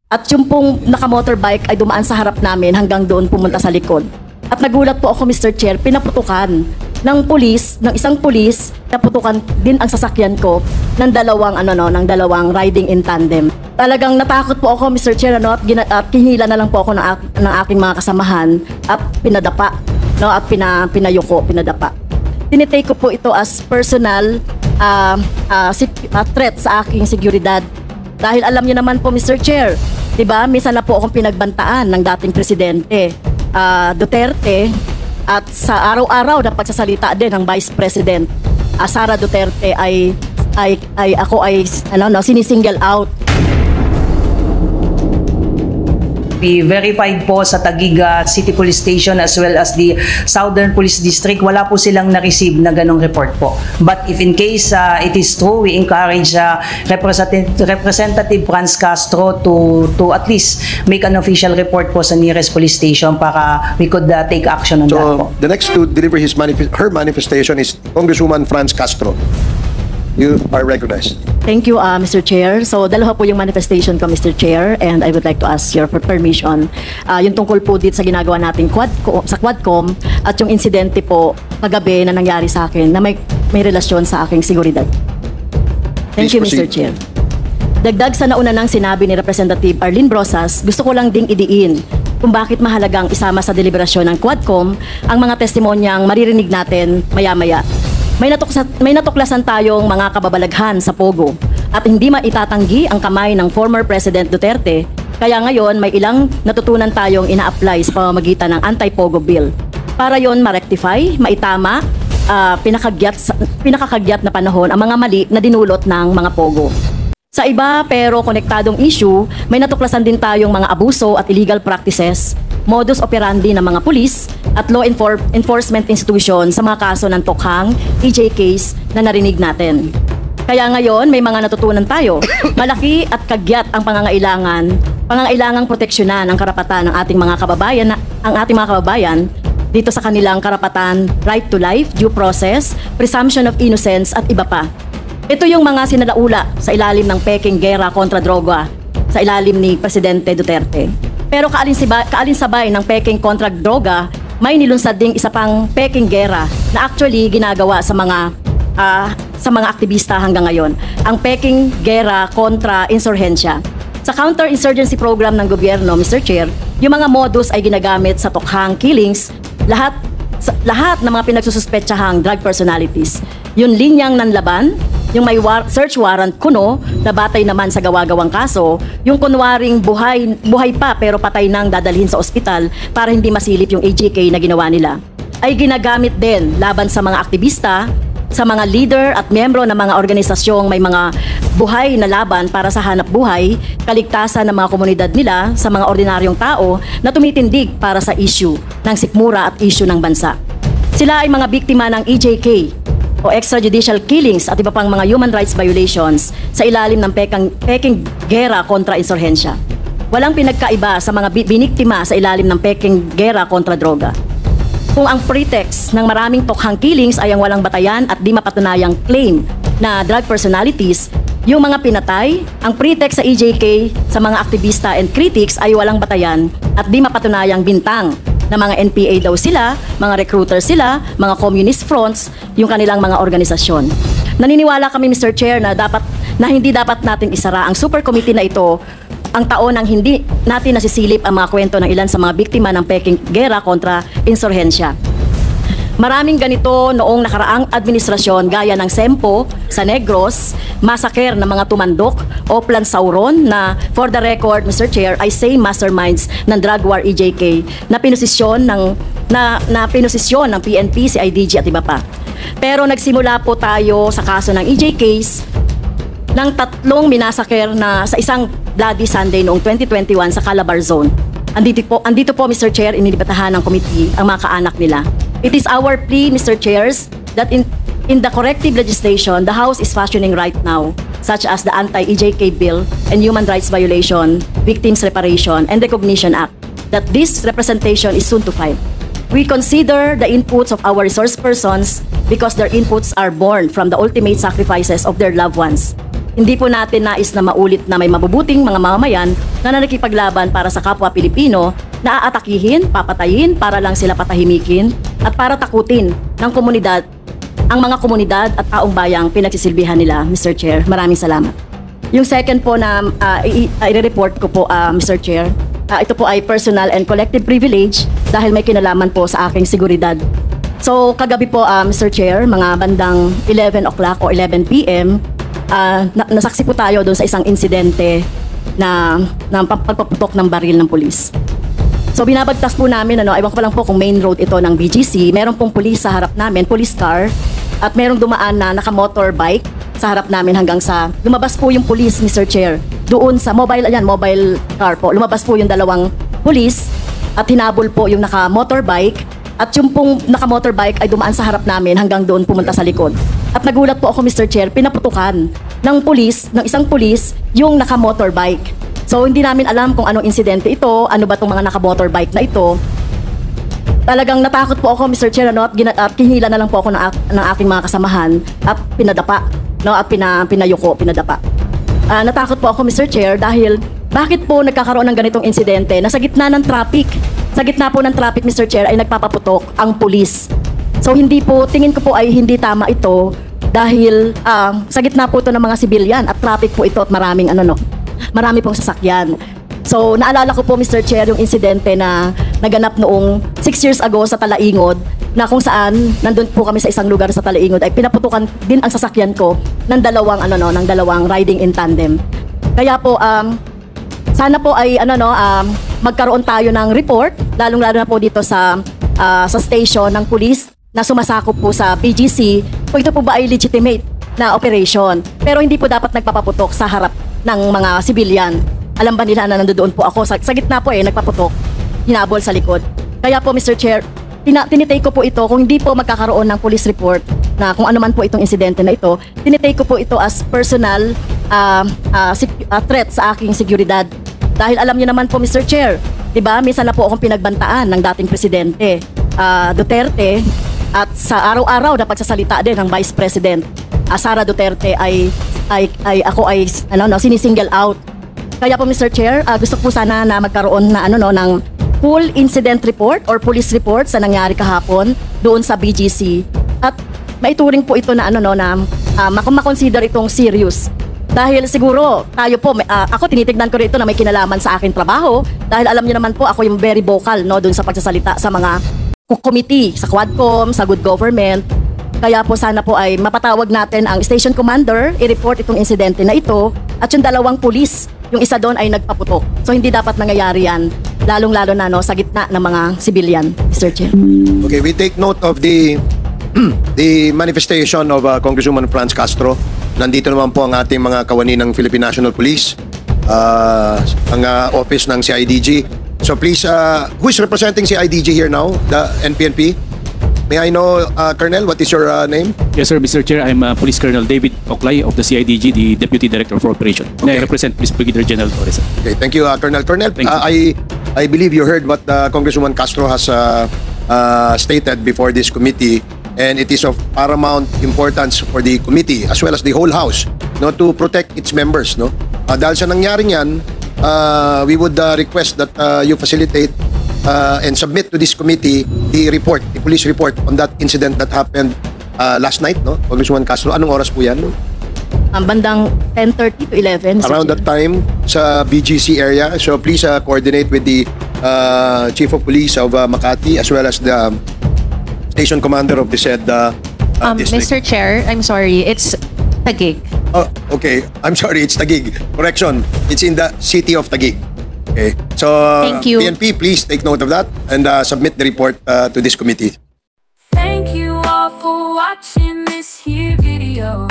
At yung pong naka-motorbike ay dumaan sa harap namin hanggang doon pumunta sa likod. At nagulat po ako, Mr. Chair, pinaputukan ng isang pulis, naputukan din ang sasakyan ko ng dalawang riding in tandem. Talagang natakot po ako, Mr. Chair, at kinila na lang po ako ng aking mga kasamahan at pinadapa, at pinadapa. Tinitake ko po ito as personal threat sa aking seguridad. Dahil alam niyo naman po, Mr. Chair, diba, minsan na po akong pinagbantaan ng dating presidente Duterte, at sa araw-araw na pagsasalita din ng Vice President Sara Duterte ay sinisingle out. We verified po sa Taguig City Police Station as well as the Southern Police District, wala po silang na-receive na ganong report po. But if in case it is true, we encourage Representative Franz Castro to at least make an official report po sa nearest police station para we could take action on that po. So the next to deliver her manifestation is Congresswoman Franz Castro. You are recognized. Thank you, Mr. Chair. So, dalawa po yung manifestation ko, Mr. Chair, and I would like to ask your permission. Yung tungkol po dito sa ginagawa nating sa Quadcom at yung insidente po kagabi na nangyari sa akin na may relasyon sa aking seguridad. Thank you, Mr. Chair. Dagdag sa nauna nang sinabi ni Representative Arlene Brosas, gusto ko lang ding idiin kung bakit mahalagang isama sa deliberasyon ng Quadcom ang mga testimonyang maririnig natin maya-maya. May natuklasan tayong mga kababalaghan sa Pogo at hindi maitatanggi ang kamay ng former President Duterte, kaya ngayon may ilang natutunan tayong ina-apply sa pamamagitan ng Anti-Pogo Bill. Para yon ma-rectify, maitama, pinakakagyat na panahon ang mga mali na dinulot ng mga Pogo. Sa iba pero konektadong issue, may natuklasan din tayong mga abuso at illegal practices, modus operandi ng mga pulis at law enforcement institution sa mga kaso ng Tokhang, EJ case na narinig natin. Kaya ngayon, may mga natutunan tayo. Malaki at kagyat ang pangangailangang proteksyonan ang karapatan ng ating mga kababayan dito sa kanilang karapatan, right to life, due process, presumption of innocence at iba pa. Ito yung mga sinalaula sa ilalim ng peking gera kontra droga sa ilalim ni Presidente Duterte. Pero kaalinsabay ng peking kontra droga, may nilunsad ding isa pang peking gera na actually ginagawa sa mga aktivista hanggang ngayon. Ang peking gera kontra insurhensya. Sa counter-insurgency program ng gobyerno, Mr. Chair, yung mga modus ay ginagamit sa Tokhang killings, lahat ng mga pinagsususpetsahang drug personalities. Yung linyang nanlaban, yung may search warrant kuno na batay naman sa gawa-gawang kaso, yung kunwaring buhay pa pero patay nang dadalhin sa ospital para hindi masilip yung AJK na ginawa nila, ay ginagamit din laban sa mga aktivista, sa mga leader at miyembro ng mga organisasyong may mga buhay na laban para sa hanap buhay, kaligtasan ng mga komunidad nila sa mga ordinaryong tao na tumitindig para sa issue ng sikmura at issue ng bansa. Sila ay mga biktima ng EJK o extrajudicial killings at iba pang mga human rights violations sa ilalim ng peking gera kontra insurhensya. Walang pinagkaiba sa mga biniktima sa ilalim ng peking gera kontra droga. Kung ang pretext ng maraming Tokhang killings ay ang walang batayan at di mapatunayang claim na drug personalities, yung mga pinatay, ang pretext sa EJK sa mga aktivista and critics ay walang batayan at di mapatunayang bintang na mga NPA daw sila, mga recruiter sila, mga communist fronts, yung kanilang mga organisasyon. Naniniwala kami, Mr. Chair, na hindi dapat natin isara ang super committee na ito ang taon nang hindi natin nasisilip ang mga kwento ng ilan sa mga biktima ng peking gera kontra insurhensya. Maraming ganito noong nakaraang administrasyon gaya ng Sempo sa Negros, massacre ng mga tumandok, Oplan Sauron na for the record, Mr. Chair, ay same masterminds ng drug war EJK na pinosisyon ng PNP, CIDG at iba pa. Pero nagsimula po tayo sa kaso ng EJ case ng 3 minasaker na sa isang Bloody Sunday noong 2021 sa Calabar Zone. Andito po, Mr. Chair, inilibatahan ng committee ang mga kaanak nila. It is our plea, Mr. Chairs, that in the corrective legislation the House is fashioning right now, such as the Anti-EJK Bill and Human Rights Violation, Victims Reparation and Recognition Act, that this representation is soon to file. We consider the inputs of our resource persons because their inputs are born from the ultimate sacrifices of their loved ones. Hindi po natin nais na maulit na may mabubuting mga mamamayan na nakikipaglaban para sa kapwa Pilipino na aatakihin, papatayin para lang sila patahimikin at para takutin ng komunidad, ang mga komunidad at taong bayang pinagsisilbihan nila, Mr. Chair. Maraming salamat. Yung second po na i-report ko po, Mr. Chair, ito po ay personal and collective privilege dahil may kinalaman po sa aking seguridad. So, kagabi po, Mr. Chair, mga bandang 11 o'clock o 11 p.m., nasaksi po tayo doon sa isang insidente na pagpaputok ng baril ng pulis. So, binabagtas po namin, ewan ko pa lang po kung main road ito ng BGC, meron pong pulis sa harap namin, police car, at merong dumaan na naka-motorbike sa harap namin hanggang sa lumabas po yung police, Mr. Chair. Doon sa mobile car po, lumabas po yung dalawang police at hinabol po yung naka-motorbike. At yung pong naka-motorbike ay dumaan sa harap namin hanggang doon pumunta sa likod. At nagulat po ako, Mr. Chair, pinaputukan ng isang pulis, yung naka-motorbike. So, hindi namin alam kung anong insidente ito, ano ba itong mga naka-motorbike na ito. Talagang natakot po ako, Mr. Chair, at kinila na lang po ako ng aking mga kasamahan at pinadapa, at pinadapa. Natakot po ako, Mr. Chair, dahil bakit po nagkakaroon ng ganitong insidente na sa gitna ng traffic? Sa gitna po ng traffic, Mr. Chair, ay nagpapaputok ang pulis. So tingin ko po ay hindi tama ito dahil sa gitna po ito ng mga sibilyan at traffic po ito at marami pong sasakyan. So naalala ko po, Mr. Chair, yung insidente na naganap noong 6 years ago sa Talaingod na kung saan nandun po kami sa isang lugar sa Talaingod ay pinaputukan din ang sasakyan ko ng dalawang riding in tandem. Kaya po sana po ay magkaroon tayo ng report, lalong-lalo na po dito sa station ng police na sumasakop po sa BGC, kung ito po ba ay legitimate na operation. Pero hindi po dapat nagpapaputok sa harap ng mga civilian. Alam ba nila na nandoon po ako? Sa gitna po nagpaputok, hinabol sa likod. Kaya po, Mr. Chair, tinitake ko po ito, kung hindi po magkakaroon ng police report na kung ano man po itong insidente na ito, tinitake ko po ito as personal threat sa aking seguridad. Dahil alam niyo naman po, Mr. Chair, diba, minsan na po akong pinagbantaan ng dating presidente Duterte at sa araw-araw na pagsasalita din ng Vice President Sara Duterte ay sinisingle out. Kaya po, Mr. Chair, gusto po sana na magkaroon na ng full incident report or police report sa nangyari kahapon doon sa BGC. At maituring po ito na makonsider itong serious. Dahil siguro tayo po, ako tinitignan ko rito na may kinalaman sa aking trabaho dahil alam niyo naman po ako yung very vocal doon sa pagsasalita sa mga committee, sa Quadcom, sa Good Government. Kaya po sana po ay mapatawag natin ang station commander, i-report itong insidente na ito at yung dalawang pulis, yung isa doon ay nagpaputok. So hindi dapat nangyayari yan, lalong-lalo na sa gitna ng mga civilian, Mr. Chair. Okay, we take note of the manifestation of Congresswoman Franz Castro. Nandito naman po ang ating mga kawani ng Philippine National Police, ang office ng CIDG. So please, who is representing CIDG here now? The NPNP? May I know, Colonel, what is your name? Yes, sir, Mr. Chair. I'm Police Colonel David Oclay of the CIDG, the Deputy Director for Operation. Okay. I represent Police Brigadier General Torres. Okay, thank you, Colonel. Colonel, Thank you. I believe you heard what Congresswoman Castro has stated before this committee, and it is of paramount importance for the committee as well as the whole House to protect its members. Dahil sa nangyaring yan, we would request that you facilitate and submit to this committee the police report on that incident that happened last night, Congresswoman Castro. Anong oras po yan? Bandang 10:30 to 11. Around that time sa BGC area. So please coordinate with the Chief of Police of Makati as well as the Station Commander of the said district. Mr. Chair, I'm sorry, it's Taguig. Oh, okay. I'm sorry, it's Taguig. Correction, it's in the city of Taguig. Okay. So, Thank you. PNP, please take note of that and submit the report to this committee. Thank you all for watching this here video.